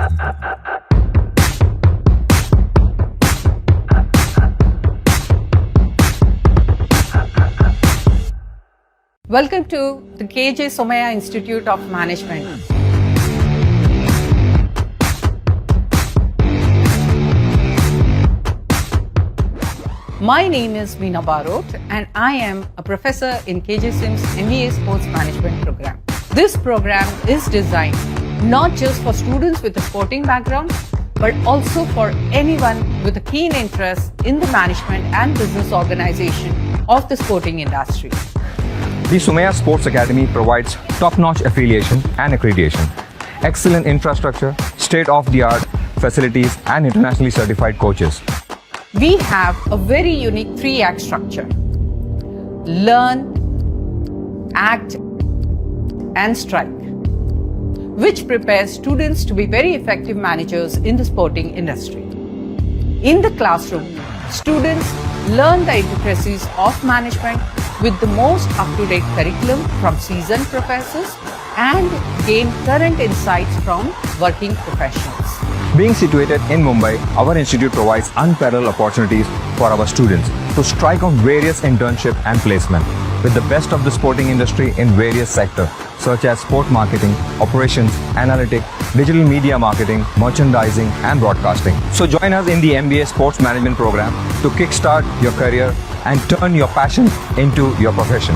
Welcome to the KJ Somaiya Institute of Management. My name is Meena Barot and I am a professor in KJ Sim's MBA Sports Management program. This program is designed not just for students with a sporting background, but also for anyone with a keen interest in the management and business organization of the sporting industry. The Somaiya Sports Academy provides top-notch affiliation and accreditation, excellent infrastructure, state-of-the-art facilities, and internationally certified coaches. We have a very unique 3-act structure: learn, act, and strike, which prepares students to be very effective managers in the sporting industry. In the classroom, students learn the intricacies of management with the most up-to-date curriculum from seasoned professors and gain current insights from working professionals. Being situated in Mumbai, our institute provides unparalleled opportunities for our students to strike on various internship and placement with the best of the sporting industry in various sectors such as sport marketing, operations, analytics, digital media marketing, merchandising, and broadcasting. So join us in the MBA Sports Management program to kickstart your career and turn your passion into your profession.